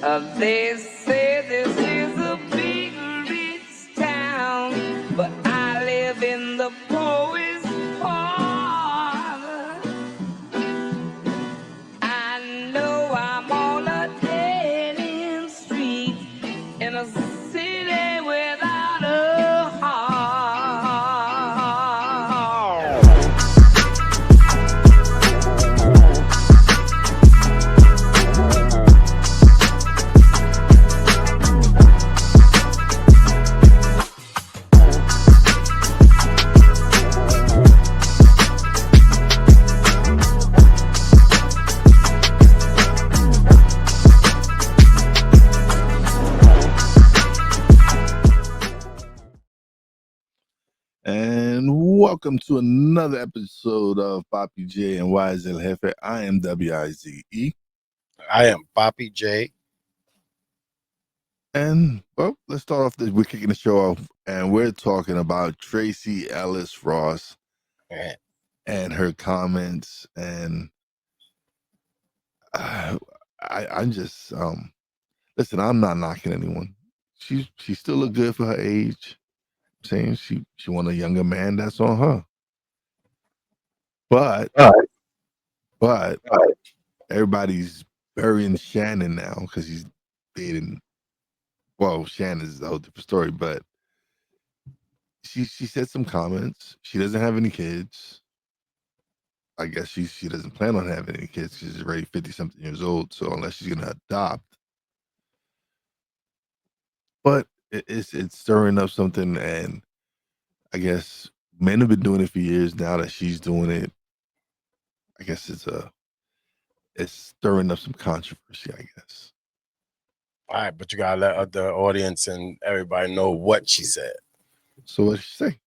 They say this is a big rich town, but I live in the poorest part. I know I'm on a dead end street in a city without a heart. And welcome to another episode of Papi J and Wize El Jefe. I am Wize. I am Papi J. And well, let's start off. We're kicking the show off, and we're talking about Tracy Ellis Ross and her comments. And I'm just listen. I'm not knocking anyone. She still look good for her age. Saying she want a younger man, that's on her. But everybody's burying Shannon now because he's dating. Well, Shannon is a whole different story, but she said some comments. She doesn't have any kids. I guess she doesn't plan on having any kids. She's already 50-something years old, so unless she's gonna adopt. But it's stirring up something, and I guess men have been doing it for years. Now that she's doing it, I guess it's stirring up some controversy, I guess. All right, but you gotta let the audience and everybody know what she said. So what did she say?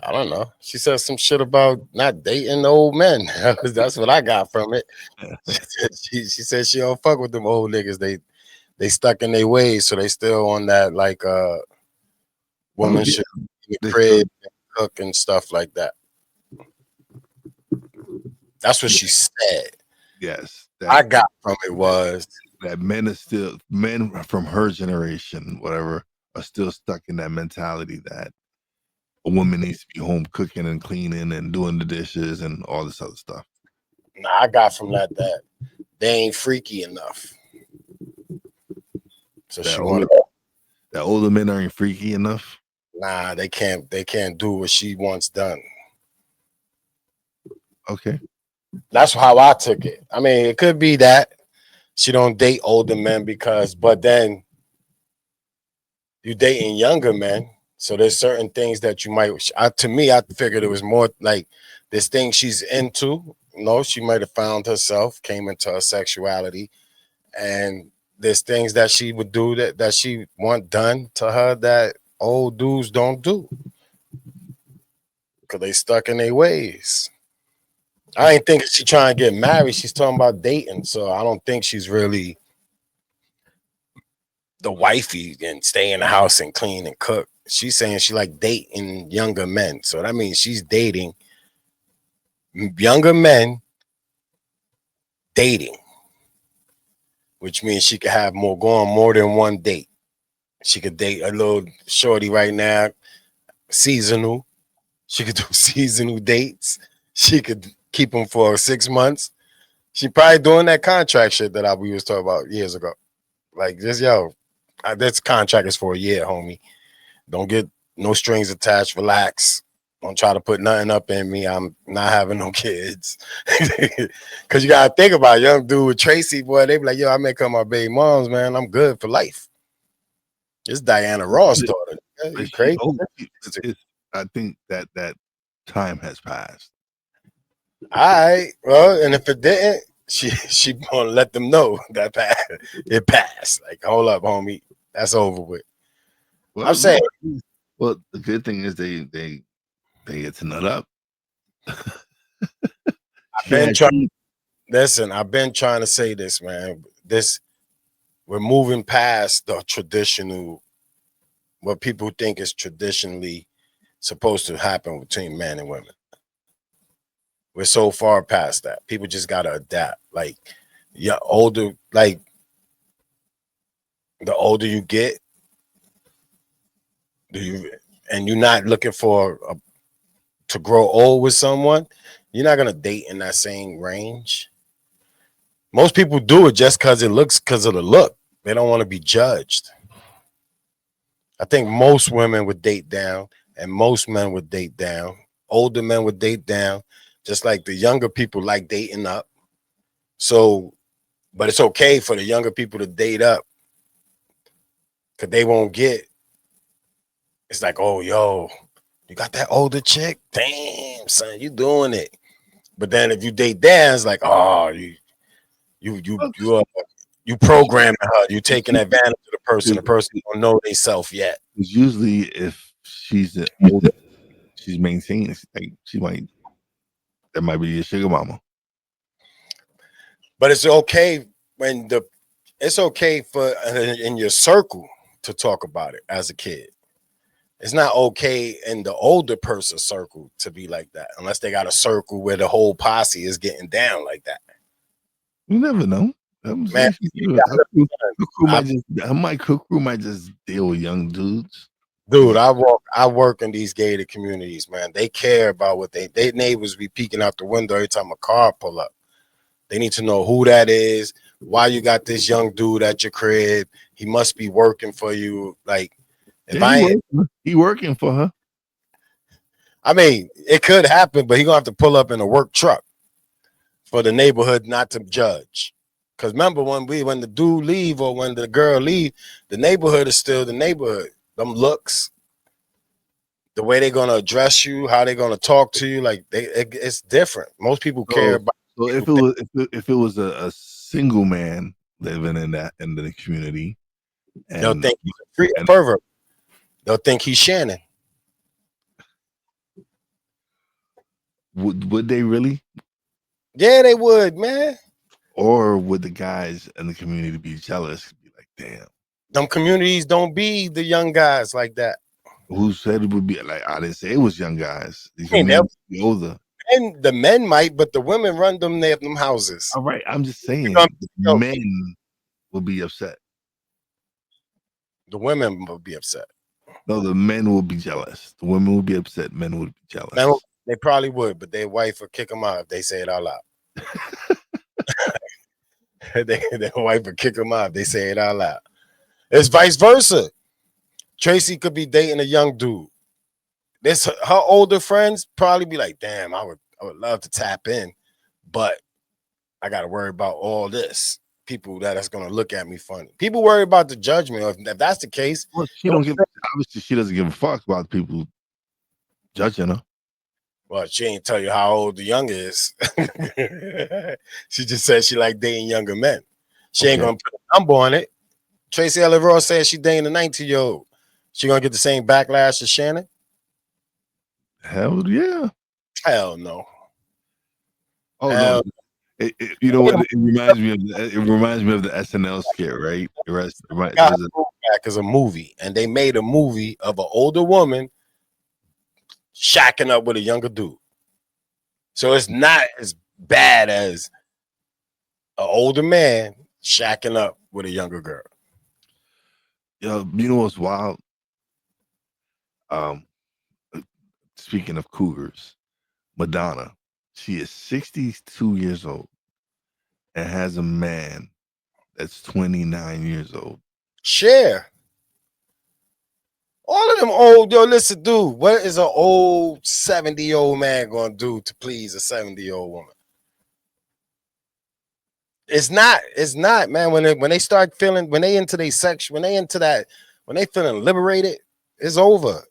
I don't know. She said some shit about not dating old men. That's what I got from it. She said she don't fuck with them old niggas. They stuck in their ways, so they still on that like woman should be in the crib, cook and stuff like that. That's what she said. Yes, I got from it was that men from her generation, whatever, are still stuck in that mentality that a woman needs to be home cooking and cleaning and doing the dishes and all this other stuff. Nah, I got from that they ain't freaky enough. So she wanted that older men aren't freaky enough. Nah, they can't do what she wants done. Okay. That's how I took it. I mean, it could be that she don't date older men but then you dating younger men. So there's certain things that you might, to me, I figured it was more like this thing she's into. You know, she might have found herself, came into her sexuality, and there's things that she would do that she want done to her that old dudes don't do. Because they stuck in their ways. I ain't thinking she trying to get married. She's talking about dating. So I don't think she's really the wifey and stay in the house and clean and cook. She's saying she like dating younger men. So that means she's dating younger men dating, which means she could have more than one date. She could date a little shorty right now, seasonal. She could do seasonal dates. She could keep them for 6 months. She probably doing that contract shit that we was talking about years ago. Like this, this contract is for a year, homie. Don't get no strings attached. Relax. Don't try to put nothing up in me. I'm not having no kids. Because you got to think about young dude with Tracy, boy. They be like, yo, I may come my baby moms, man. I'm good for life. It's Diana Ross' daughter. You crazy? I think that time has passed. All right. Well, and if it didn't, she gonna let them know that it passed. Like, hold up, homie. That's over with. Well, I'm saying. Well, the good thing is they get to nut up. I've been trying to say this, man. We're moving past the traditional, what people think is traditionally supposed to happen between men and women. We're so far past that. People just gotta adapt. Like, older, like The older you get, do you, and you're not looking to grow old with someone, you're not gonna date in that same range. Most people do it just because of the look. They don't want to be judged. I think most women would date down, and most men would date down. Older men would date down, just like the younger people like dating up. So, but it's okay for the younger people to date up because they won't get. It's like, oh, yo, you got that older chick? Damn, son, you doing it. But then if you date down, it's like, oh, you you Well, you uh, you programming her. You taking it's advantage of the person. The usually, person don't know themselves yet. it's usually if she's an older, she's maintaining. Like she might, that might be a sugar mama. But it's okay it's okay for in your circle to talk about it as a kid. It's not okay in the older person circle to be like that unless they got a circle where the whole posse is getting down like that. You never know. I'm Man, saying you her crew, I, my crew might just deal with young dudes. dude, I work in these gated communities, man. They care about what they neighbors be peeking out the window every time a car pull up. They need to know who that is, why you got this young dude at your crib. He must be working for you. Like, if Yeah, I ain't, he working for her. I mean, it could happen, but he gonna have to pull up in a work truck for the neighborhood not to judge. Cause remember when the dude leave or when the girl leave, the neighborhood is still the neighborhood. Them looks, the way they're gonna address you, how they're gonna talk to you, like it's different. Most people care So, about. so if it was a single man living in the community, They'll and think he's a free and pervert. They'll think he's Shannon. would they really, Yeah, they would, man. or would the guys in the community be jealous? Be like, damn, Them communities don't be the young guys like that. who said it would be like? I didn't say it was young guys. The I mean, community be older. and the men might, but the women run them houses. All right, I'm just You saying know, the yo, men will be upset. the women will be upset. No, the men will be jealous. The women will be upset. Men would be Man, jealous. they probably would, but their wife would kick them out if they say it out loud. Their wife would kick them out if they say it out loud. It's vice versa. Tracy could be dating a young dude. This her older friends probably be like, "Damn, I would love to tap in, but I got to worry about all this. People that's gonna look at me funny. People worry about the judgment. If that's the case, Well, she don't give. Obviously, she doesn't give a fuck about people judging her. well, she ain't tell you how old the young is. She just said she like dating younger men. She ain't gonna put a number on it. Tracy Ellis Ross said she dating a 19-year-old. She gonna get the same backlash as Shannon? Hell yeah. Hell no. Oh Hell, no. You know what? It reminds me of the SNL skit, right? God back is a movie, and they made a movie of an older woman shacking up with a younger dude. So it's not as bad as an older man shacking up with a younger girl. Yo, you know what's wild? Um, speaking of cougars, Madonna, she is 62 years old and has a man that's 29 years old. Share. All of them old, yo, listen, dude, what is an old 70-year-old man gonna do to please a 70-year-old woman? It's not, man. When they start feeling, when they into their sex, when they feeling liberated, it's over.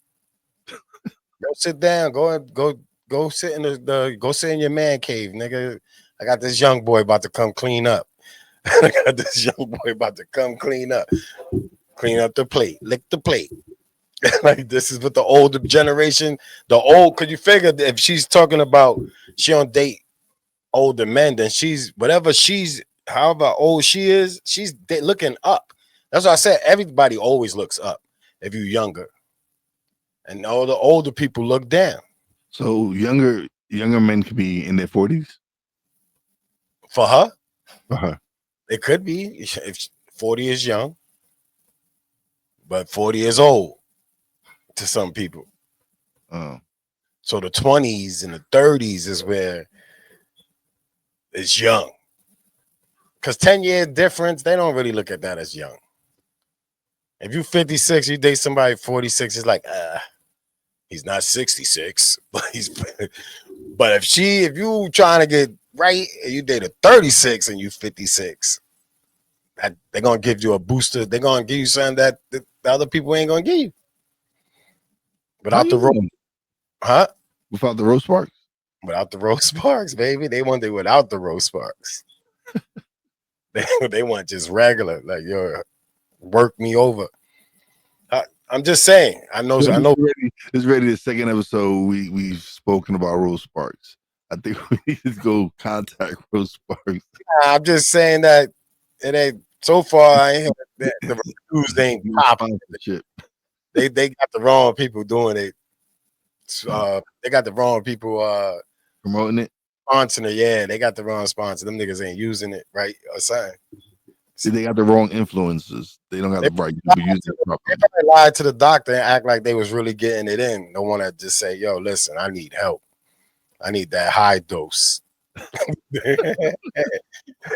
Go sit down, go sit in go sit in your man cave, nigga. I got this young boy about to come clean up. I got this young boy about to come clean up the plate, lick the plate. Like this is what the older generation, could you figure that if she's talking about she don't date older men, then however old she is, she's looking up. That's why I said everybody always looks up if you're younger, and all the older people look down. So younger men could be in their 40s. For her, For her. it could be if 40 is young. but 40 years old to some people. Oh. So the 20s and the 30s is where it's young. Because 10-year difference, they don't really look at that as young. If you 56, you date somebody 46, it's like, he's not 66, but but if you trying to get right and you date a 36 and you 56, they're gonna give you a booster. They're gonna give you something that the other people ain't gonna give you. Without the road, huh? Without the Rose Sparks? Without the Rose Sparks, baby. They want it without the Rose Sparks. they want just regular, like, yo, work me over. I'm just saying. I know. It's ready. The second episode, we've spoken about Rose Sparks. I think we need to go contact Rose Sparks. I'm just saying that it ain't so far. I ain't the reviews ain't popping. They got the wrong people doing it. They got the wrong people promoting it, sponsoring it. Yeah, they got the wrong sponsor. Them niggas ain't using it right or something. See, they got the wrong influencers. They don't got the right people using it properly. They probably lied to the doctor and act like they was really getting it in. Don't want to just say, "Yo, listen, I need help. I need that high dose."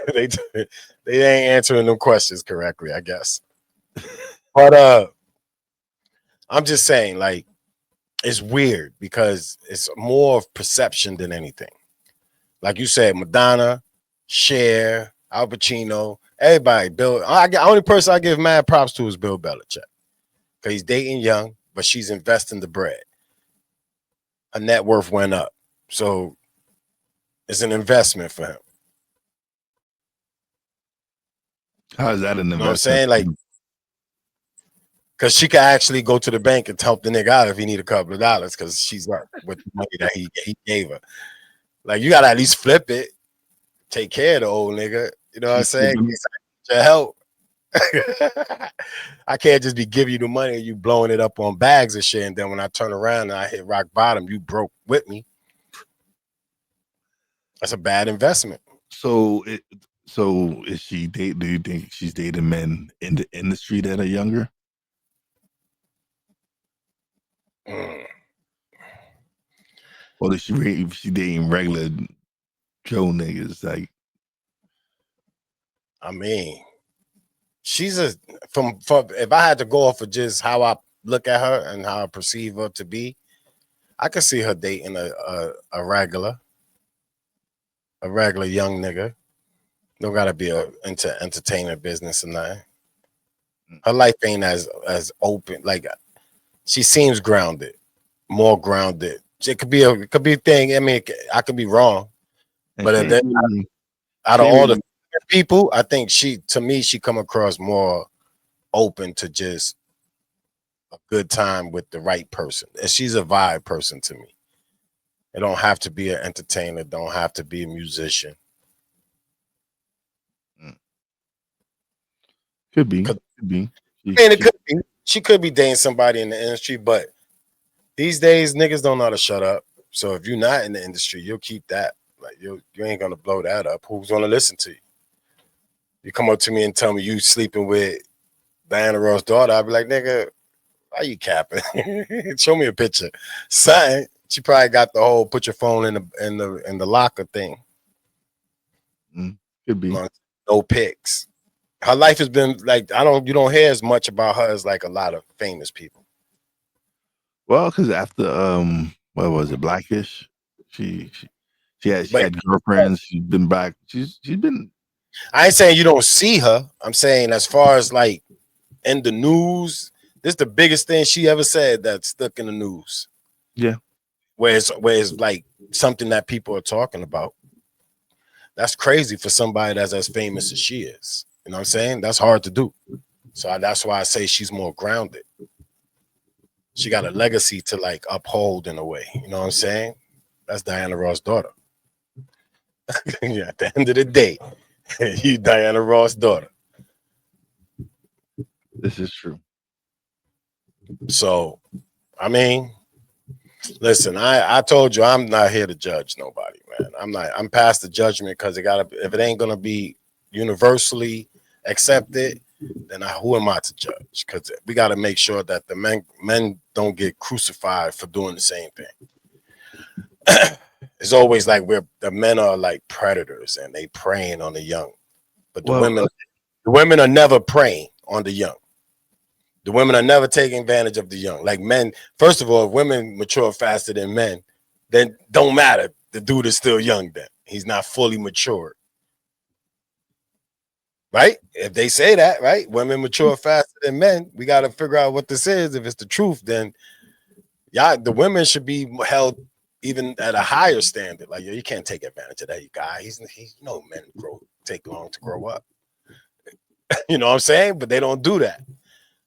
they ain't answering them questions correctly, I guess. But I'm just saying, like, it's weird because it's more of perception than anything. Like you said, Madonna, Cher, Al Pacino, everybody. Only person I give mad props to is Bill Belichick, because he's dating young, but she's investing the bread. Her net worth went up, so it's an investment for him. How is that an investment? You know what I'm saying? Like, because she can actually go to the bank and help the nigga out if he need a couple of dollars, because she's like with the money that he gave her. Like, you gotta at least flip it, take care of the old nigga. You know what I'm saying? Your help. I can't just be giving you the money and you blowing it up on bags and shit, and then when I turn around and I hit rock bottom, you broke with me. That's a bad investment. So is she date? Do you think she's dating men in the industry that are younger? Or is she dating regular Joe niggas? Like, I mean, she's from if I had to go off of just how I look at her and how I perceive her to be, I could see her dating a regular young nigga. Don't gotta be into entertainment business or nothing. Her life ain't as open. Like, she seems grounded, more grounded. It could be a thing. I mean, I could be wrong, but out of all the people, I think she come across more open to just a good time with the right person. And she's a vibe person to me. It don't have to be an entertainer. Don't have to be a musician. Could be. It could be. She could be dating somebody in the industry, but these days niggas don't know how to shut up. So if you're not in the industry, you'll keep that. Like, you ain't gonna blow that up. Who's gonna listen to you? You come up to me and tell me you sleeping with Diana Ross' daughter, I'll be like, nigga, why you capping? Show me a picture. Son, she probably got the whole put your phone in the locker thing. Could be. No pics. Her life has been like, you don't hear as much about her as like a lot of famous people. Well, because after what was it, Blackish? She had girlfriends. She's been back. She's been. I ain't saying you don't see her. I'm saying as far as like in the news, this is the biggest thing she ever said that stuck in the news. Yeah. Where it's like something that people are talking about. That's crazy for somebody that's as famous as she is. You know what I'm saying? That's hard to do. So that's why I say she's more grounded. She got a legacy to like uphold in a way. You know what I'm saying? That's Diana Ross' daughter. Yeah, at the end of the day, you Diana Ross' daughter. This is true. So, I mean, listen, I told you I'm not here to judge nobody, man. I'm past the judgment, because if it ain't gonna be universally accepted, then who am I to judge? Because we got to make sure that the men don't get crucified for doing the same thing. It's always like the men are like predators and they preying on the young, but the women are never preying on the young. The women are never taking advantage of the young. Like men, first of all, if women mature faster than men, then don't matter. The dude is still young then. He's not fully matured. Right? If they say that, right? Women mature faster than men. We got to figure out what this is. If it's the truth, then the women should be held even at a higher standard. Like, you can't take advantage of that guy. He's men take long to grow up. You know what I'm saying? But they don't do that.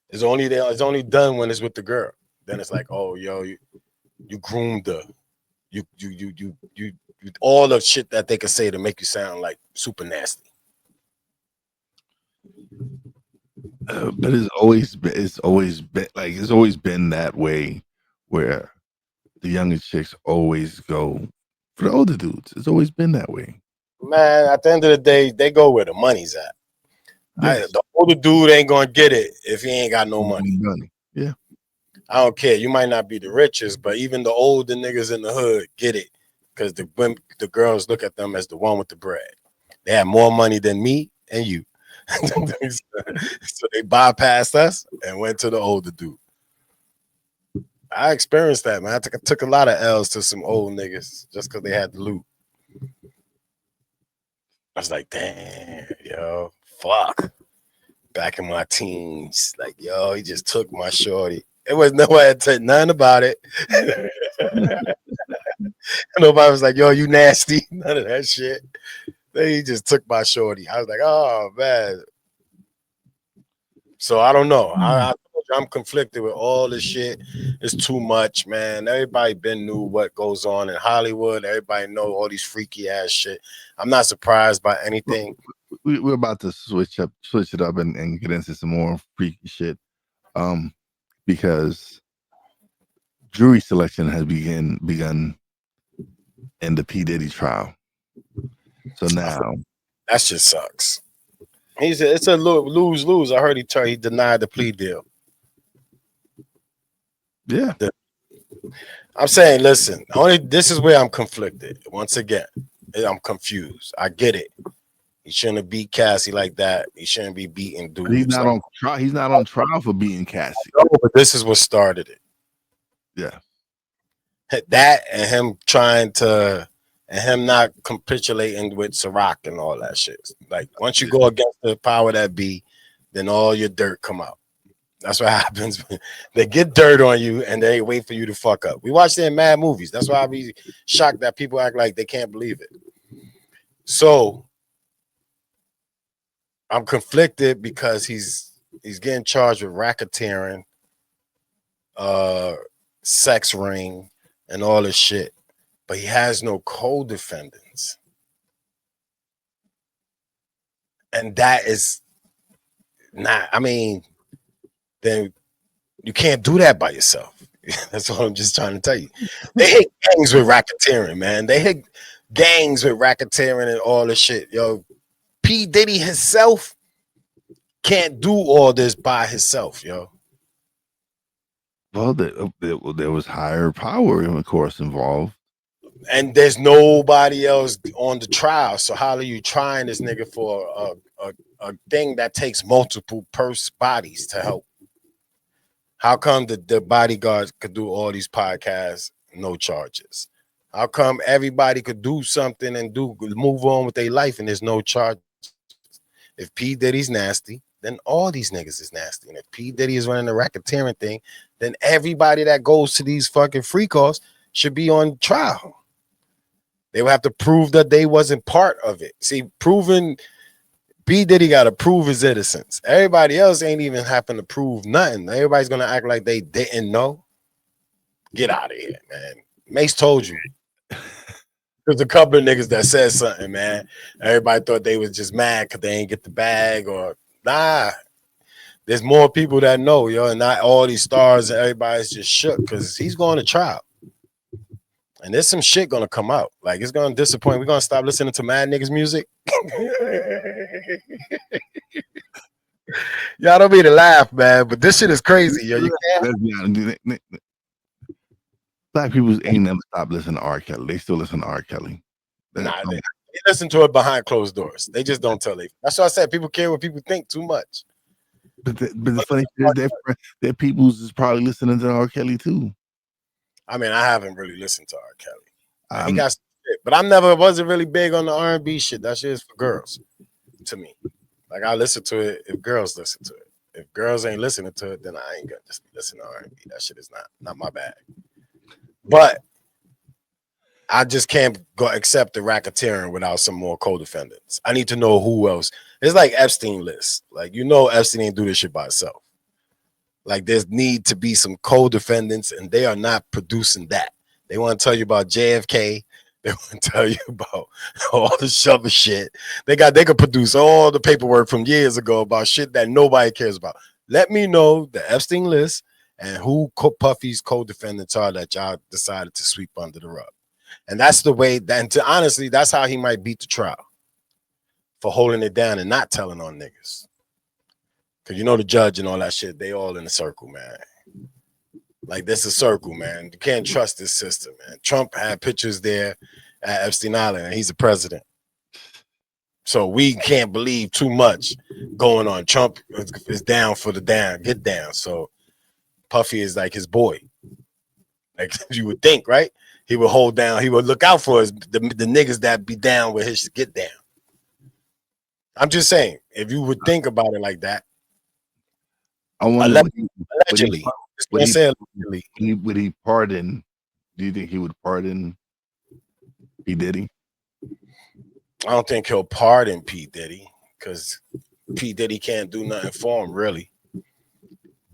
It's only done when it's with the girl. Then it's like, oh, yo, you groomed her. You all the shit that they could say to make you sound like super nasty. But it's always been that way, where the younger chicks always go for the older dudes. It's always been that way. Man, at the end of the day, they go where the money's at. Yes. The older dude ain't gonna get it if he ain't got no money. Yeah. I don't care. You might not be the richest, but even the older niggas in the hood get it, because the girls look at them as the one with the bread. They have more money than me and you. So they bypassed us and went to the older dude. I experienced that, man. I took a lot of L's to some old niggas just because they had the loot. I was like, damn, yo, fuck. Back in my teens, like, yo, he just took my shorty. It was nobody had said nothing about it. Nobody was like, yo, you nasty. None of that shit. He just took my shorty. I was like, oh, man. So I don't know. I'm conflicted with all this shit. It's too much, man. Everybody knew what goes on in Hollywood. Everybody know all these freaky ass shit. I'm not surprised by anything. We're about to switch it up and get into some more freaky shit. Because jury selection has begun in the P. Diddy trial. So now that shit sucks. It's a lose-lose. I heard he denied the plea deal. Yeah. I'm saying, listen, this is where I'm conflicted. Once again, I'm confused. I get it. He shouldn't have beat Cassie like that. He shouldn't be beating dudes. He's not on trial. He's not on trial for beating Cassie. No, but this is what started it. Yeah. That and him not capitulating with Ciroc and all that shit. Like, once you go against the power that be, then all your dirt come out. That's what happens. They get dirt on you and they wait for you to fuck up. We watch them mad movies. That's why I be shocked that people act like they can't believe it. So I'm conflicted because he's getting charged with racketeering, sex ring, and all this shit. But he has no co-defendants. And that is not, I mean, then you can't do that by yourself. That's what I'm just trying to tell you. They hit gangs with racketeering, man. They hit gangs with racketeering and all this shit. Yo, P. Diddy himself can't do all this by himself, yo. Well, there was higher power, of course, involved. And there's nobody else on the trial. So how are you trying this nigga for a thing that takes multiple bodies to help? How come the bodyguards could do all these podcasts, no charges? How come everybody could do something and move on with their life and there's no charge? If P. Diddy's nasty, then all these niggas is nasty. And if P. Diddy is running the racketeering thing, then everybody that goes to these fucking free calls should be on trial. They would have to prove that they wasn't part of it. See, proving P. Diddy got to prove his innocence. Everybody else ain't even happen to prove nothing. Everybody's going to act like they didn't know. Get out of here, man. Mace told you. There's a couple of niggas that said something, man. Everybody thought they was just mad because they ain't get the bag or nah. There's more people that know, yo, and not all these stars and everybody's just shook because he's going to trial. And there's some shit gonna come out. Like, it's gonna disappoint. We're gonna stop listening to mad niggas music. Y'all don't mean to laugh, man, but this shit is crazy, yo. You can't. Let's be honest. Black people ain't never stopped listening to R. Kelly. They still listen to R. Kelly. Nah, they listen to it behind closed doors. They just don't tell it. That's why I said people care what people think too much. But the funny thing is their peoples is probably listening to R. Kelly too. I mean, I haven't really listened to R. Kelly. He got some shit, but I wasn't really big on the R&B shit. That shit is for girls, to me. Like I listen to it if girls listen to it. If girls ain't listening to it, then I ain't gonna just listen to R&B. That shit is not my bag. But I just can't go accept the racketeering without some more co-defendants. I need to know who else. It's like Epstein list. Like, Epstein didn't do this shit by himself. Like, there's need to be some co-defendants, and they are not producing that. They want to tell you about JFK. They want to tell you about all the shove shit. They could produce all the paperwork from years ago about shit that nobody cares about. Let me know the Epstein list and who Puffy's co-defendants are that y'all decided to sweep under the rug. And that's the way honestly, that's how he might beat the trial for holding it down and not telling on niggas. Because the judge and all that shit, they all in a circle, man. Like, this is a circle, man. You can't trust this system, man. Trump had pictures there at Epstein Island, and he's the president. So we can't believe too much going on. Trump is down for the down, get down. So Puffy is like his boy. Like you would think, right? He would hold down. He would look out for the niggas that be down with his get down. I'm just saying, if you would think about it like that, I wonder allegedly. Would he pardon? Do you think he would pardon P. Diddy? I don't think he'll pardon P. Diddy because P. Diddy can't do nothing for him, really.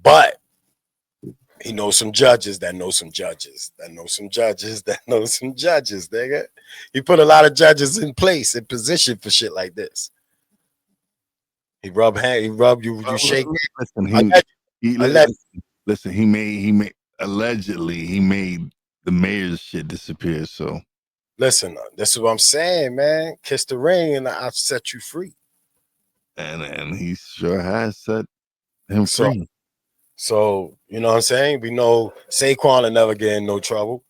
But he knows some judges that know some judges that know some judges that know some judges, nigga. He put a lot of judges in place, in position for shit like this. He rub you, you shake. Listen, he made allegedly he made the mayor's shit disappear. So listen, this is what I'm saying, man. Kiss the ring and I'll set you free. And he sure has set him free. So, you know what I'm saying? We know Saquon will never get in no trouble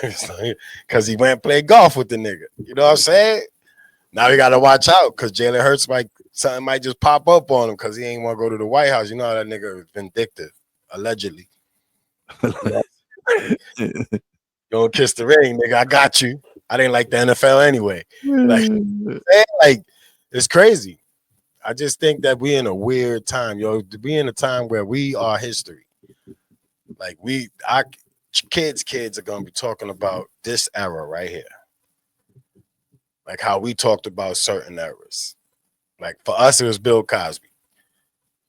because he went and played golf with the nigga. You know what I'm saying? Now we got to watch out because Jalen Hurts something might just pop up on him because he ain't want to go to the White House. You know how that nigga is vindictive, allegedly. Don't kiss the ring, nigga. I got you. I didn't like the NFL anyway. Like it's crazy. I just think that we in a weird time, yo. To be in a time where we are history. Like our kids are gonna be talking about this era right here. Like how we talked about certain eras. Like for us, it was Bill Cosby.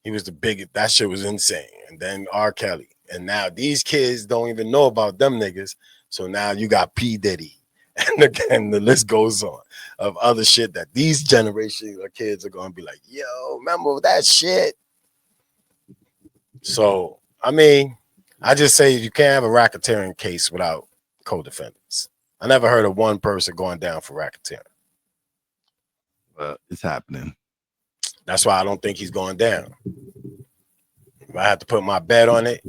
He was the biggest. That shit was insane. And then R. Kelly. And now these kids don't even know about them niggas. So now you got P. Diddy. And again, the list goes on of other shit that these generation of kids are going to be like, yo, remember that shit? So, I mean, I just say you can't have a racketeering case without co-defendants. I never heard of one person going down for racketeering. Well, it's happening. That's why I don't think he's going down. If I have to put my bet on it,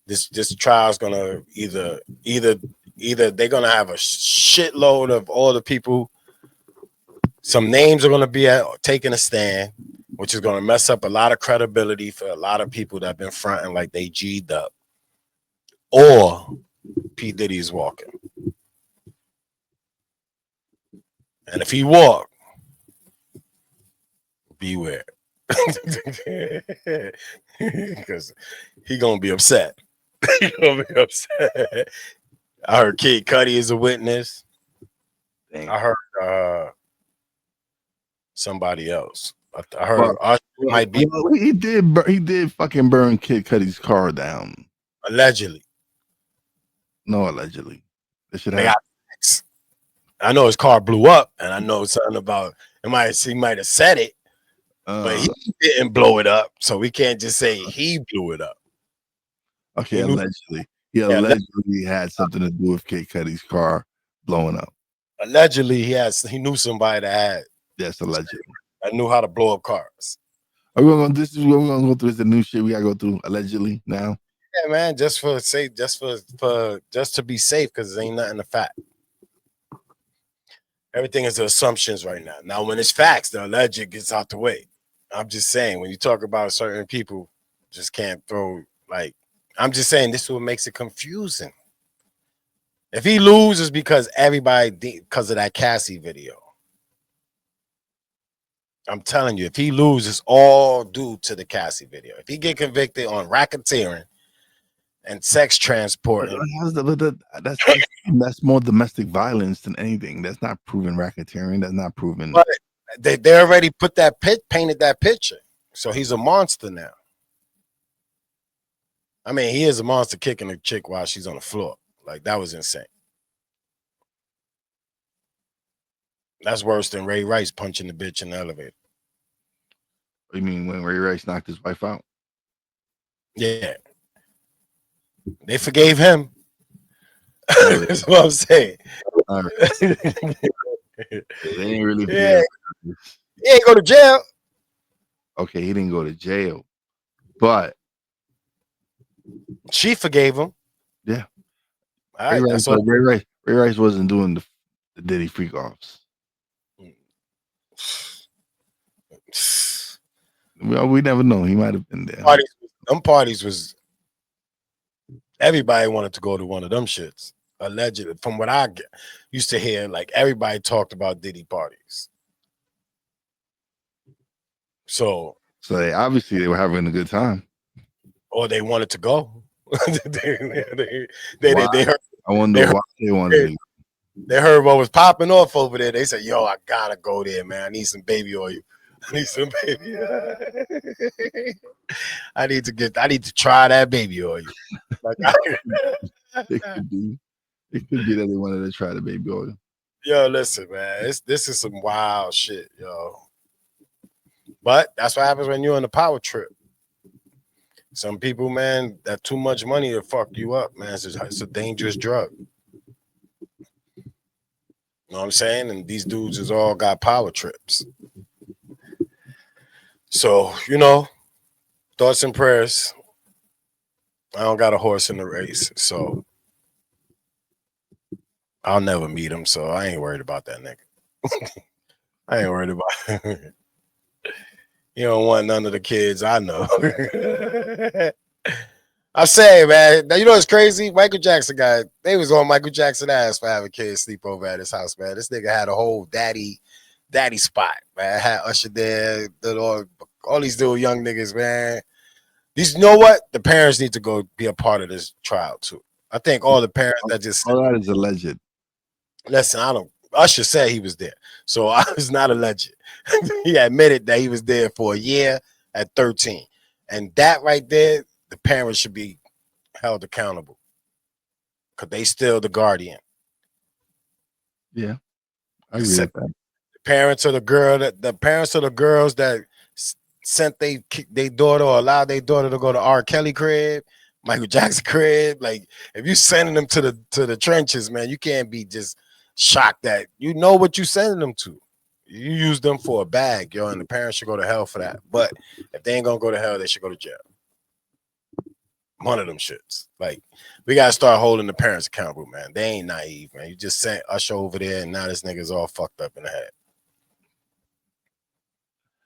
this trial's gonna either they're gonna have a shitload of all the people. Some names are gonna be taking a stand, which is gonna mess up a lot of credibility for a lot of people that have been fronting like they G'd up. Or P. Diddy is walking. And if he walk, beware. Because he gonna be upset. He gonna be upset. I heard Kid Cudi is a witness. Dang. I heard somebody else. I heard might be. He did fucking burn Kid Cudi's car down. Allegedly. No, allegedly. This should happen. I know his car blew up, and I know something about he might have said it, but he didn't blow it up, so we can't just say he blew it up. Okay, allegedly. He allegedly had something to do with Kid Cudi's car blowing up. Allegedly, he knew somebody that had. Yes, allegedly. I knew how to blow up cars. Are we gonna this is what we're gonna go through? This is the new shit we gotta go through allegedly now. Yeah, man, just to be safe, because it ain't nothing to fact. Everything is assumptions right now. Now, when it's facts, the alleged gets out the way. I'm just saying, when you talk about certain people, just can't throw like. I'm just saying, this is what makes it confusing. If he loses because because of that Cassie video, I'm telling you, if he loses, all due to the Cassie video. If he get convicted on racketeering and sex transport, That's more domestic violence than anything. That's not proven racketeering. That's not proven. but they already painted that picture. So he's a monster now. I mean, he is a monster kicking a chick while she's on the floor. Like, that was insane. That's worse than Ray Rice punching the bitch in the elevator. What do you mean when Ray Rice knocked his wife out? Yeah. They forgave him. That's what I'm saying. All right. They ain't really. Yeah. He ain't go to jail. Okay, he didn't go to jail, but she forgave him. Yeah. All right, Ray Rice wasn't doing the Diddy freak offs. Well, we never know. He might have been there. Them parties was everybody wanted to go to one of them shits. Allegedly, from what I used to hear, like everybody talked about Diddy parties. So they obviously were having a good time, or they wanted to go. they heard. I wonder why they wanted to. They heard what was popping off over there. They said, "Yo, I gotta go there, man. I need some baby oil. I need some baby. I need to try that baby oil." Like, it could be that they wanted to try the baby oil. Yo, listen, man. This is some wild shit, yo. But that's what happens when you're on the power trip. Some people, man, that too much money to fuck you up, man. It's a dangerous drug. You know what I'm saying? And these dudes is all got power trips. So, thoughts and prayers. I don't got a horse in the race, so I'll never meet him, so I ain't worried about that nigga. I ain't worried about it. You don't want none of the kids I know. I say, man, now you know what's crazy? Michael Jackson they was on Michael Jackson ass for having kids sleep over at his house, man. This nigga had a whole daddy spot, man. Had Usher there, all these little young niggas, man. You know what? The parents need to go be a part of this trial too. I think all the parents that just all that is alleged. Listen, Usher said he was there, so I was not alleged. He admitted that he was there for a year at 13, and that right there, the parents should be held accountable because they still the guardian. Yeah, I agree with that. The parents of the girls that sent they daughter or allowed their daughter to go to R. Kelly crib, Michael Jackson crib. Like, if you sending them to the trenches, man, you can't be just shocked that you know what you sending them to. You use them for a bag, yo, and the parents should go to hell for that. But if they ain't gonna go to hell, they should go to jail. One of them shits. Like, we gotta start holding the parents accountable, man. They ain't naive, man. You just sent Usher over there, and now this nigga's all fucked up in the head.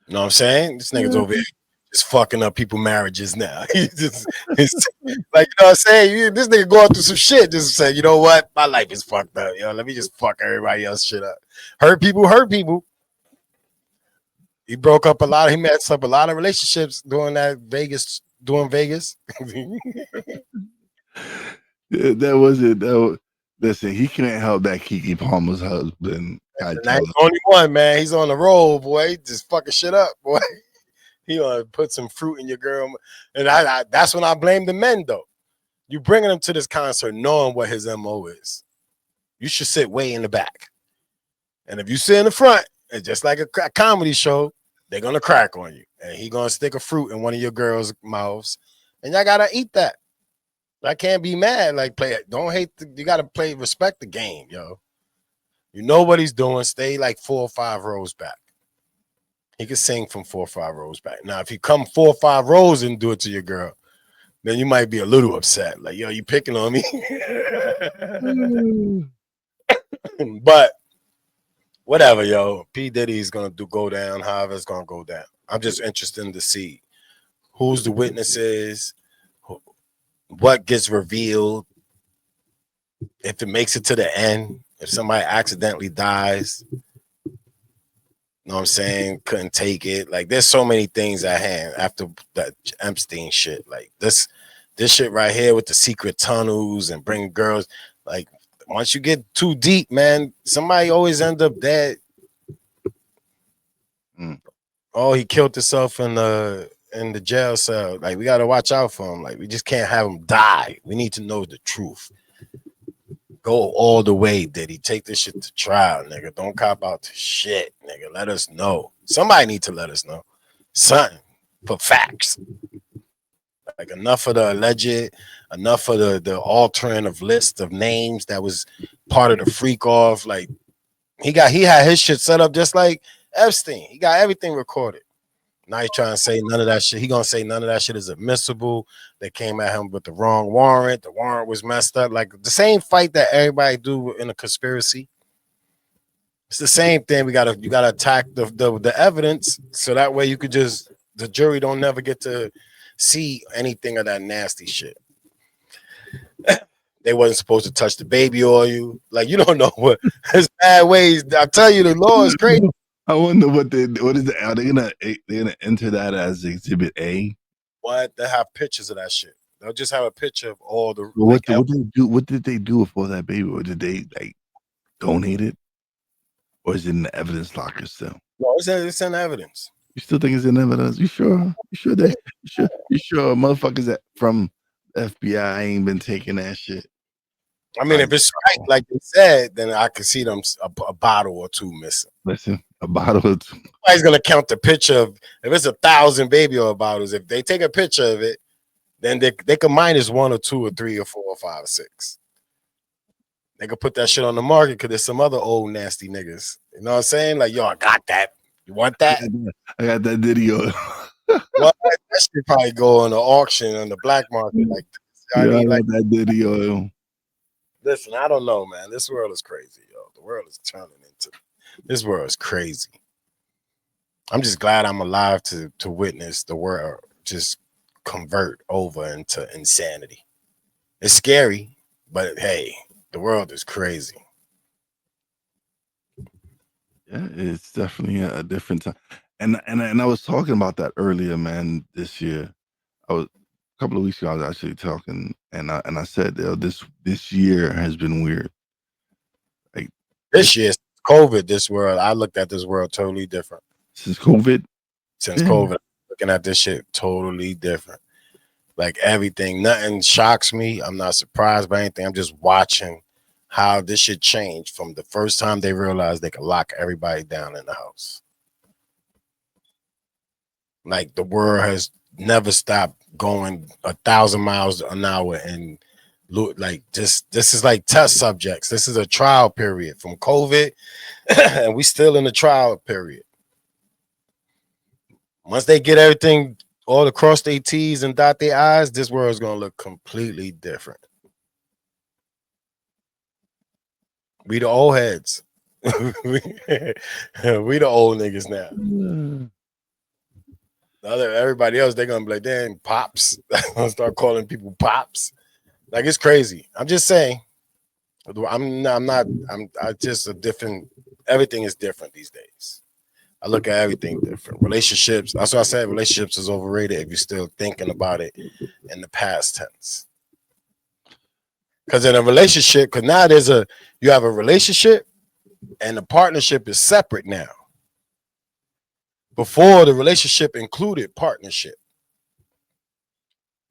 You know what I'm saying? This nigga's over here just fucking up people's marriages now. It's like, you know what I'm saying? This nigga going through some shit. Just say, you know what? My life is fucked up. Yo, let me just fuck everybody else shit up. Hurt people. He messed up a lot of relationships doing Vegas. Yeah, that was it. Listen, he couldn't help that Keke Palmer's husband. He's the only one, man. He's on the roll, boy. He just fucking shit up, boy. He gonna put some fruit in your girl, and I that's when I blame the men, though. You bringing him to this concert knowing what his MO is. You should sit way in the back, and if you sit in the front, it's just like a comedy show. They're gonna crack on you, and he gonna stick a fruit in one of your girls' mouths, and y'all gotta eat that. I can't be mad. Like, play it. Don't hate. You gotta respect the game, yo. You know what he's doing. Stay like 4 or 5 rows back. He could sing from 4 or 5 rows back. Now, if you come 4 or 5 rows and do it to your girl, then you might be a little upset. Like, yo, you picking on me. But whatever, yo. P. Diddy is gonna go down, however it's gonna go down. I'm just interested to see who's the witnesses, what gets revealed, if it makes it to the end, if somebody accidentally dies. You know what I'm saying? Couldn't take it. Like, there's so many things at hand after that Epstein shit. Like this shit right here with the secret tunnels and bringing girls. Like, once you get too deep, man, somebody always end up dead. Oh, he killed himself in the jail cell. Like, we gotta watch out for him. Like, we just can't have him die. We need to know the truth. Go all the way, Diddy. Take this shit to trial, nigga. Don't cop out to shit, nigga. Let us know. Somebody need to let us know. Something for facts. Like, enough of the alleged, enough of the altering of list of names that was part of the freak off. Like, he had his shit set up just like Epstein. He got everything recorded. Now he's trying to say none of that shit. He gonna say none of that shit is admissible. They came at him with the wrong warrant. The warrant was messed up. Like, the same fight that everybody do in a conspiracy. It's the same thing. You gotta attack the evidence, so that way you could just, the jury don't never get to see anything of that nasty shit. They wasn't supposed to touch the baby oil. Like, you don't know what. There's bad ways. I tell you, the law is crazy. I wonder what is it? Are they gonna enter that as Exhibit A? What? They have pictures of that shit. They'll just have a picture of all the. What did they do with all that baby? Or did they like donate it? Or is it in the evidence locker still? No, it's in evidence. You still think it's in evidence? You sure? You sure motherfuckers that from FBI ain't been taking that shit? I mean, if it's right, like they said, then I can see them a bottle or two missing. Listen, a bottle or two. Nobody's gonna count the picture of, if it's 1,000 baby oil bottles. If they take a picture of it, then they can minus 1 or 2 or 3 or 4 or 5 or 6. They could put that shit on the market because there's some other old nasty niggas. You know what I'm saying? Like, yo, I got that. You want that? I got that Diddy oil. Well, that should probably go on the auction on the black market. Like, I got that Diddy oil. Listen, I don't know, man. This world is crazy, yo. The world is turning into. This world is crazy. I'm just glad I'm alive to witness the world just convert over into insanity. It's scary, but hey, the world is crazy. Yeah, it's definitely a different time. And I was talking about that earlier, man. This year, a couple of weeks ago, I was actually talking, and I said, this year has been weird. Like, this year, COVID, this world, I looked at this world totally different. Since COVID, looking at this shit totally different. Like, everything, nothing shocks me. I'm not surprised by anything. I'm just watching how this shit changed from the first time they realized they could lock everybody down in the house. Like, the world has never stopped going 1,000 miles an hour, and like, this is like test subjects. This is a trial period from COVID, and we still in the trial period. Once they get everything all across their T's and dot their I's, this world is gonna look completely different. We the old heads. we the old niggas now. Everybody else, they're gonna be like, damn, pops. I'm gonna start calling people pops. Like, it's crazy. I'm just saying. I'm just a different. Everything is different these days. I look at everything different. Relationships. That's why I said relationships is overrated if you're still thinking about it in the past tense. Because in a relationship, because now you have a relationship and the partnership is separate now. Before, the relationship included partnership.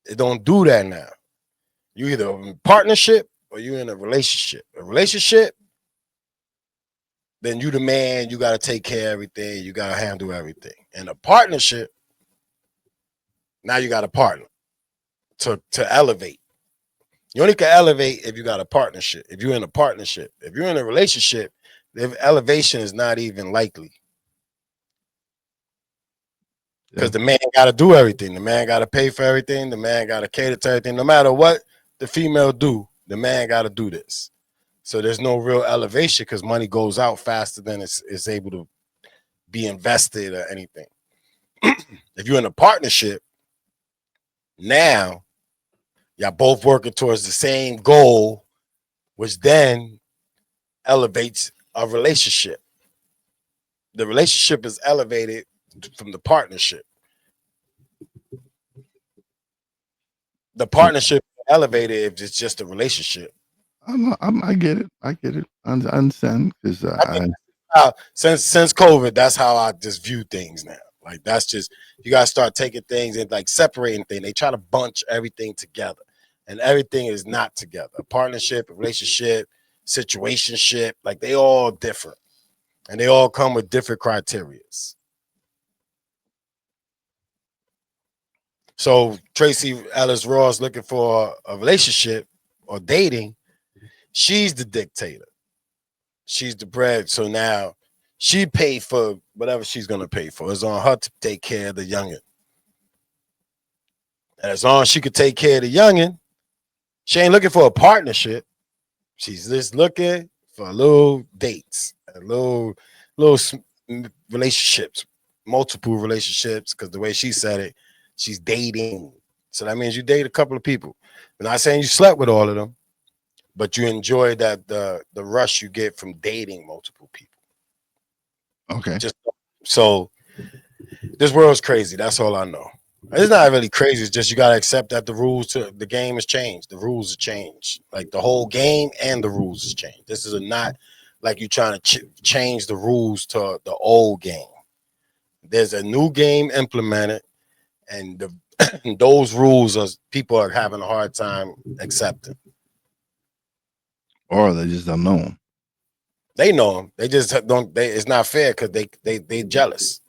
It don't do that now. You either in partnership or you in a relationship. A relationship, then you the man, you got to take care of everything, you got to handle everything. In a partnership, now you got a partner to elevate. You only can elevate if you got a partnership. If you're in a partnership, if you're in a relationship, the elevation is not even likely. Because the man got to do everything. The man got to pay for everything. The man got to cater to everything. No matter what the female do, the man got to do this. So there's no real elevation because money goes out faster than it's able to be invested or anything. If you're in a partnership, now y'all both working towards the same goal, which then elevates a relationship. The relationship is elevated from the partnership. The partnership is elevated if it's just a relationship. I get it. I get it. I understand because Since COVID, that's how I just view things now. Like that's just you gotta start taking things and like separating things. They try to bunch everything together, and everything is not together. A partnership, a relationship, situationship, like they all different, and they all come with different criterias. So Tracy Ellis Ross looking for a relationship or dating, she's the dictator. She's the bread. So now she paid for whatever she's gonna pay for. It's on her to take care of the youngin. And as long as she could take care of the youngin, she ain't looking for a partnership. She's just looking for little dates, little relationships, multiple relationships. Because the way she said it, she's dating. So that means you date a couple of people. I'm not saying you slept with all of them, but you enjoy that the rush you get from dating multiple people. okay. Just so this world's crazy. That's all I know. It's not really crazy. It's just you gotta accept that the rules to the game has changed. The rules have changed. Like the whole game and the rules has changed. This is not like you trying to change the rules to the old game. There's a new game implemented, and those rules are people are having a hard time accepting. Or they just don't know them. They know them. They just don't. It's not fair because they jealous.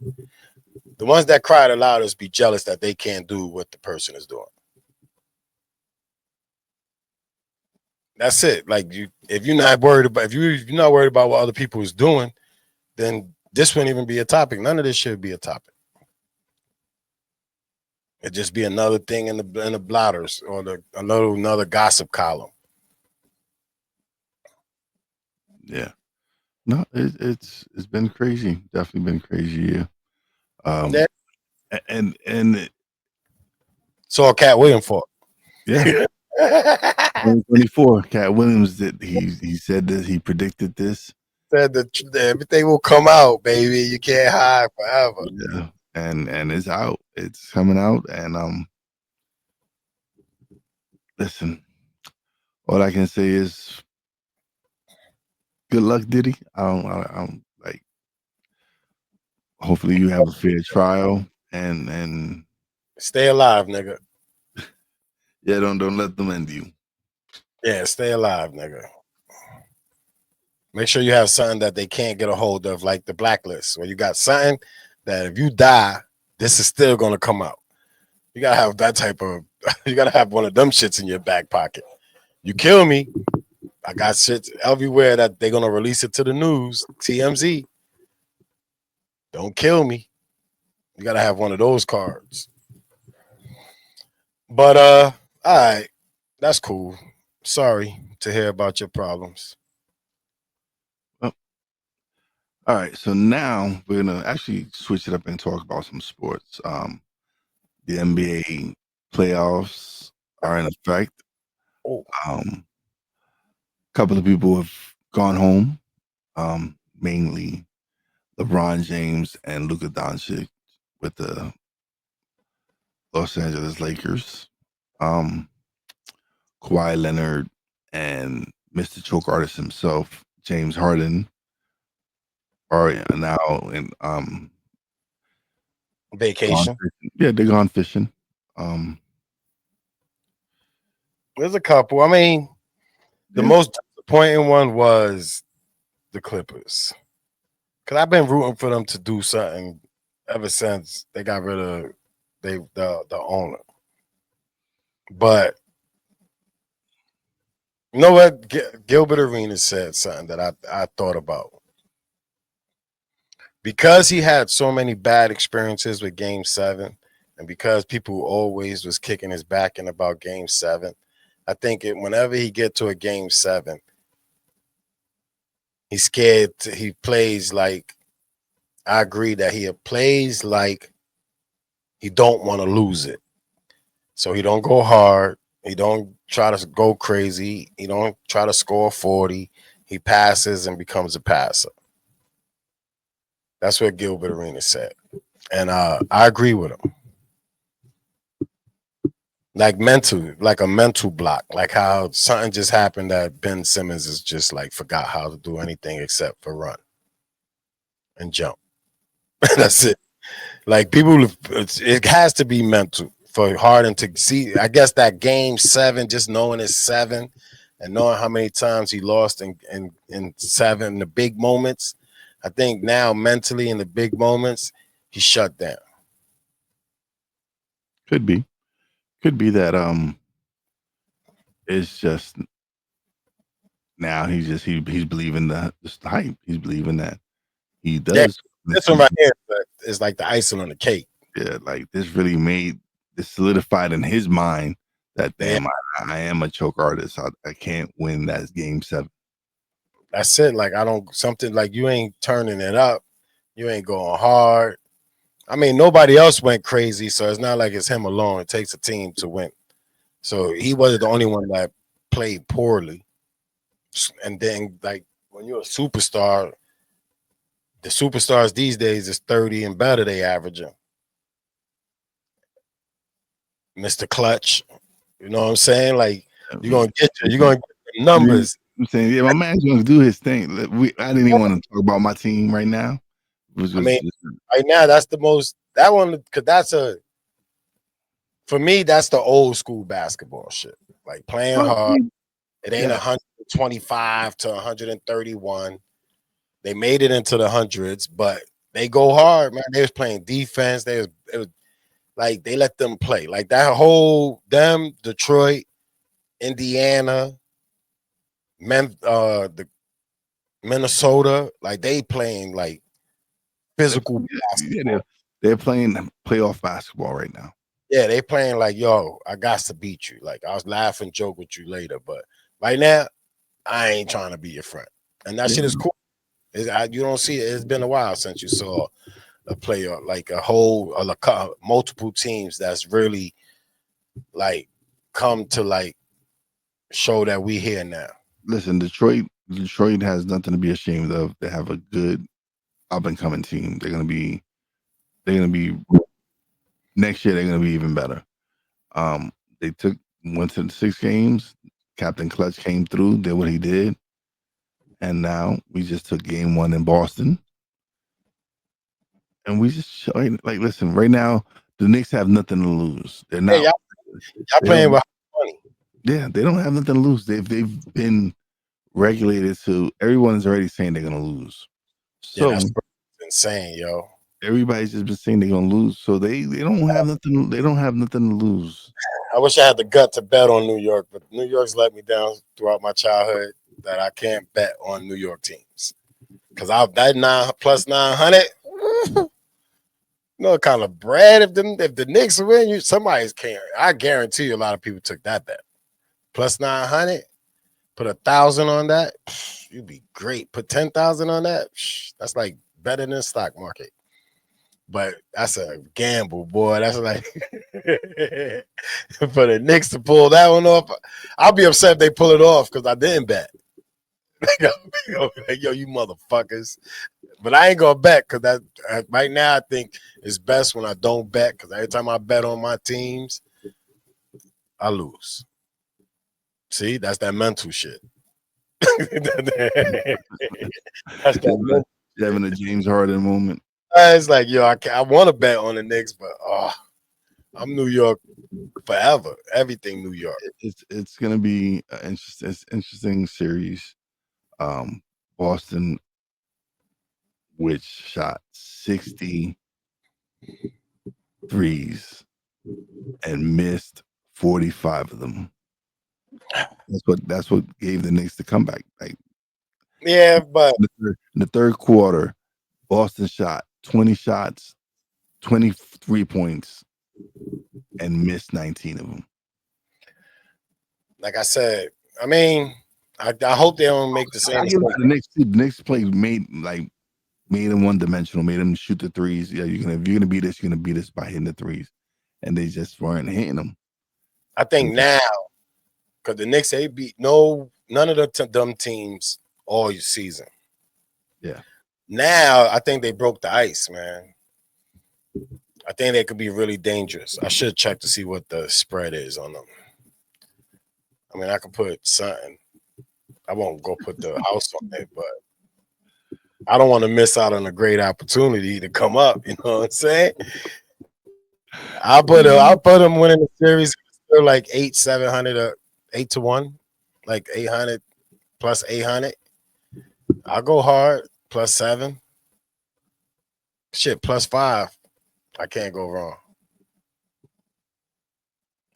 The ones that cry the loudest be jealous that they can't do what the person is doing. That's it. Like if you're not worried about if you're not worried about what other people is doing, then this wouldn't even be a topic. None of this should be a topic. It'd just be another thing in the blotters or another gossip column. Yeah. No, it's been crazy. Definitely been crazy. Yeah. Yeah. And It's all Cat Williams fault. yeah. 2024, Cat Williams he said that he predicted this. Said that everything will come out, baby. You can't hide forever. Yeah. And it's out. It's coming out. And listen, all I can say is good luck, Diddy. I don't like hopefully you have a fair trial and Stay alive, nigga. yeah, don't let them end you. Yeah, stay alive, nigga. Make sure you have something that they can't get a hold of, like the blacklist, where you got something that if you die, this is still gonna come out. You gotta have that type of. You gotta have one of them shits in your back pocket. You kill me, I got shit everywhere that they're gonna release it to the news. TMZ. Don't kill me. You gotta have one of those cards. But all right, that's cool. Sorry to hear about your problems. Well, all right, so now we're gonna actually switch it up and talk about some sports. The NBA playoffs are in effect. Oh. A couple of people have gone home, mainly LeBron James and Luka Doncic with the Los Angeles Lakers. Kawhi Leonard and Mr. Choke Artist himself, James Harden, are now in Vacation. Yeah, they're gone fishing. There's a couple. I mean, the most disappointing one was the Clippers. Because I've been rooting for them to do something ever since they got rid of the owner. But you know what? Gilbert Arenas said something that I thought about. because he had so many bad experiences with Game 7, and because people always was kicking his back in about Game 7, I think whenever he get to a Game 7, he's scared. He plays like, I agree that he plays like he don't want to lose it. So he don't go hard. He don't try to go crazy. He don't try to score 40. He passes and becomes a passer. That's what Gilbert Arenas said. And I agree with him. Like a mental block, like how something just happened that Ben Simmons is just like forgot how to do anything except for run and jump. That's it. Like people, it has to be mental for Harden to see. I guess that Game 7, just knowing it's 7 and knowing how many times he lost in 7, the big moments. I think now mentally in the big moments, he shut down. Could be that it's just now he's believing the hype. He's believing that he does. Yeah, this one right here is like the icing on the cake. Yeah, like this really made this solidified in his mind that damn, I am a choke artist. I can't win that Game 7. That's it. Like I don't something like you ain't turning it up, you ain't going hard. I mean, nobody else went crazy, so it's not like it's him alone. It takes a team to win. So he wasn't the only one that played poorly. And then, like when you're a superstar, the superstars these days is 30 and better. They averaging. Mr. Clutch, you know what I'm saying? Like you're gonna get the numbers. I'm saying, yeah, my man's gonna do his thing. I didn't even want to talk about my team right now. I mean, right now that's the most that one because that's for me that's the old school basketball shit. Like playing hard. It ain't 125 to 131. They made it into the hundreds, but they go hard, man. They was playing defense. It was like they let them play. Like that whole Detroit, Indiana, the Minnesota, like they playing like physical basketball. Yeah, they're playing playoff basketball right now. Yeah, they playing like, yo, I got to beat you. Like I was laughing, joke with you later, but right now, I ain't trying to be your friend. And that shit is cool. You don't see it. It's been a while since you saw a player like multiple teams that's really like come to like show that we here now. Listen, Detroit has nothing to be ashamed of. They have a good up and coming team. They're gonna be next year. They're gonna be even better. They went to the 6 games. Captain Clutch came through, did what he did, and now we just took Game 1 in Boston, and we just like listen. Right now, the Knicks have nothing to lose. They're not. Hey, y'all playing with money. Yeah, they don't have nothing to lose. They've been regulated to everyone is already saying they're gonna lose. So that's insane, yo. Everybody's just been saying they're gonna lose. So they don't have nothing. They don't have nothing to lose. I wish I had the gut to bet on New York, but New York's let me down throughout my childhood that I can't bet on New York teams. Cause that plus 900. No kind of bread if the Knicks win, somebody's caring. I guarantee you a lot of people took that bet. Plus 900, put 1,000 on that, you'd be great. Put 10,000 on that, that's like better than the stock market. But that's a gamble, boy. That's like for the Knicks to pull that one off. I'll be upset if they pull it off because I didn't bet. Like, yo, you motherfuckers. But I ain't gonna bet because that right now I think it's best when I don't bet because every time I bet on my teams, I lose. See, that's that mental shit. That's that having a James Harden moment. It's like, yo, I want to bet on the Knicks, but I'm New York forever. Everything New York. It's gonna be an interesting series. Boston, which shot 60 threes and missed 45 of them. That's what gave the Knicks the comeback. Like, yeah, but in the third quarter, Boston shot 20 shots, 23 points, and missed 19 of them. Like I said, I mean, I hope they don't make the same mistake. The next play made him one dimensional, made him shoot the threes. Yeah, if you're gonna beat this, you're gonna beat us by hitting the threes, and they just weren't hitting them. I think now, because the Knicks they beat none of the dumb teams all season. Yeah. Now I think they broke the ice, man. I think they could be really dangerous. I should check to see what the spread is on them. I mean, I could put something. I won't go put the house on it, but I don't want to miss out on a great opportunity to come up. You know what I'm saying? I'll put them winning the series still like 700 or 8-1, like 800 plus 800. I'll go hard plus 7. Shit, plus 5. I can't go wrong.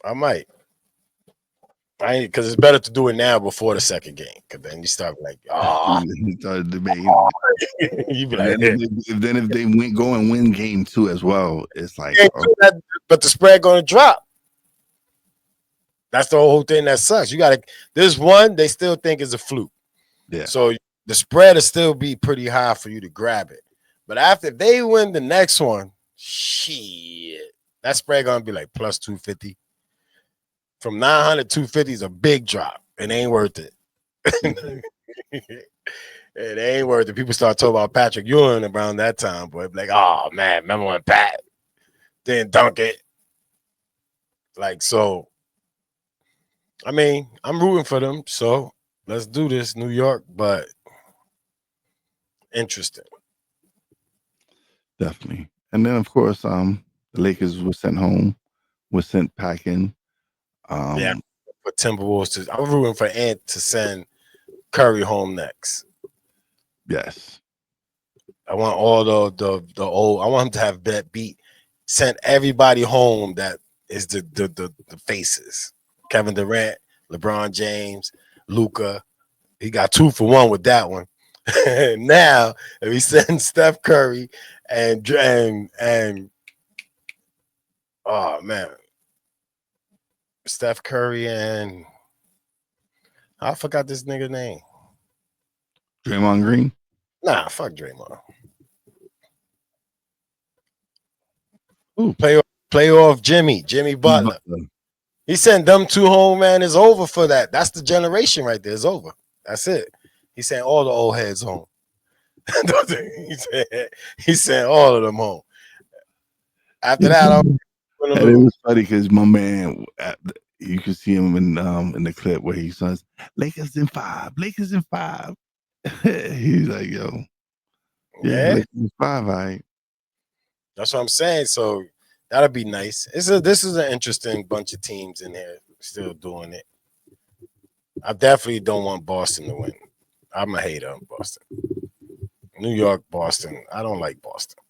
I might. Because it's better to do it now before the second game. Because then you start like, you started debating. You be like, if they go and win game 2 as well, it's like, but the spread going to drop. That's the whole thing that sucks. You got to. This one they still think is a fluke. Yeah. So the spread will still be pretty high for you to grab it. But after they win the next one, shit, that spread going to be like plus 250. From 900 to 250 is a big drop. It ain't worth it. It ain't worth it. People start talking about Patrick Ewing around that time, boy. Like, oh man, remember when Pat didn't dunk it? Like, so I mean, I'm rooting for them. So let's do this, New York, but interesting. Definitely. And then of course, the Lakers were sent packing. Yeah, for Timberwolves I'm rooting for Ant to send Curry home next. Yes. I want all the old. I want him to have sent everybody home that is the faces. Kevin Durant, LeBron James, Luka. He got 2 for 1 with that one. Now, if he sends Steph Curry and oh man. Steph Curry and I forgot this nigga name. Draymond Green? Nah, fuck Draymond. Ooh. Playoff Jimmy Butler. He sent them 2 home, man. It's over for that. That's the generation right there. It's over. That's it. He sent all the old heads home. he sent all of them home. After that, and it was funny because my man, you can see him in the clip where he says, Lakers in 5. He's like, yo, yeah. Lakers in 5, all right. That's what I'm saying. So that'll be nice. This is an interesting bunch of teams in here still doing it. I definitely don't want Boston to win. I'm a hater of Boston. New York, Boston. I don't like Boston.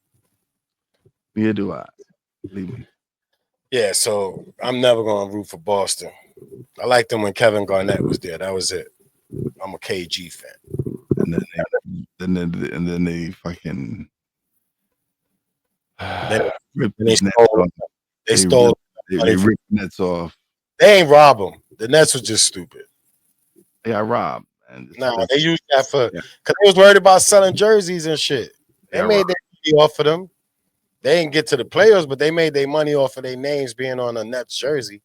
Neither do I. Leave me. Yeah, so I'm never going to root for Boston. I liked them when Kevin Garnett was there. That was it. I'm a KG fan. And then they fucking they stole they ripped the Nets off. They ain't rob them. The Nets was just stupid. They got robbed. Nah, they used that for because they was worried about selling jerseys and shit. They made their money off of them. They didn't get to the playoffs, but they made their money off of their names being on a Nets jersey.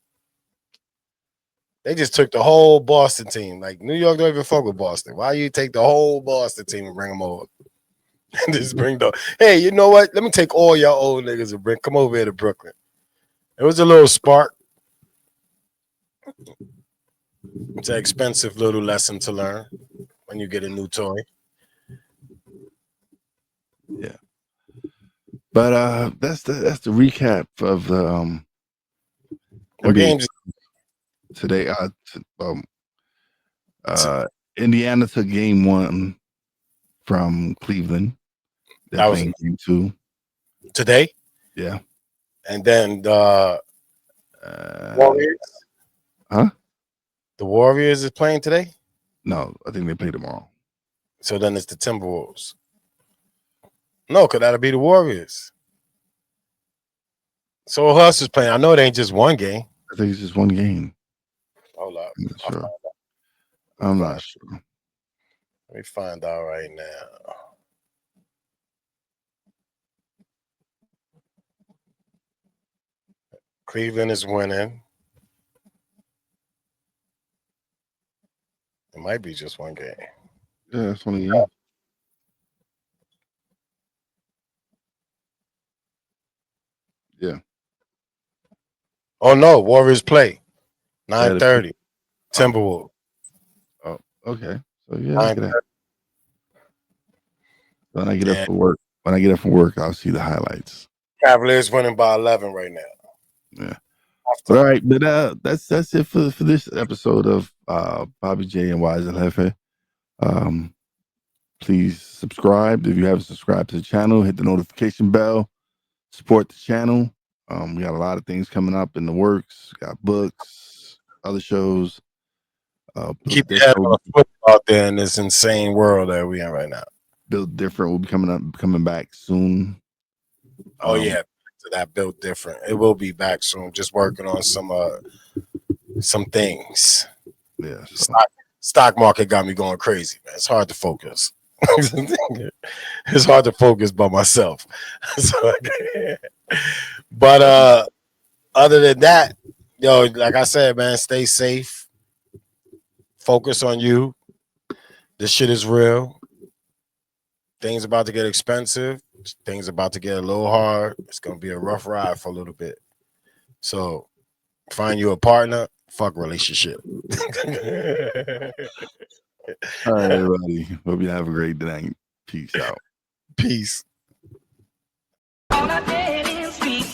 They just took the whole Boston team. Like New York don't even fuck with Boston. Why you take the whole Boston team and bring them over? And just bring the hey, you know what? Let me take all y'all old niggas and come over here to Brooklyn. It was a little spark. It's an expensive little lesson to learn when you get a new toy. Yeah. But that's the recap of the what games today. Indiana took game 1 from Cleveland. That was game 2 today. Yeah, and then the Warriors. Huh? The Warriors is playing today. No, I think they play tomorrow. So then it's the Timberwolves. No, because that'll be the Warriors. So who else is playing? I know it ain't just one game. I think it's just one game. Hold up. I'm not sure. I'm not sure. Let me find out right now. Cleveland is winning. It might be just one game. Yeah, it's only game. Yeah. Oh no, Warriors play 9:30. Timberwolves. Oh, okay. So yeah, when I get up from work, I'll see the highlights. Cavaliers winning by 11 right now. Yeah. But all right, but that's it for this episode of Papi J and Wize and Jefe. Please subscribe if you haven't subscribed to the channel. Hit the notification bell. Support the channel. We got a lot of things coming up in the works. We got books, other shows. Keep your head on foot out there in this insane world that we're in right now. Built Different will be coming back soon. Oh yeah, that Built Different. It will be back soon. Just working on some things. Yeah. So. Stock market got me going crazy, man. It's hard to focus. It's hard to focus by myself. But other than that, yo, like I said, man, stay safe. Focus on you. This shit is real. Things about to get expensive. Things about to get a little hard. It's gonna be a rough ride for a little bit. So find you a partner. Fuck relationship. All right, everybody. Hope you have a great night. Peace out. Peace. On a dead end street.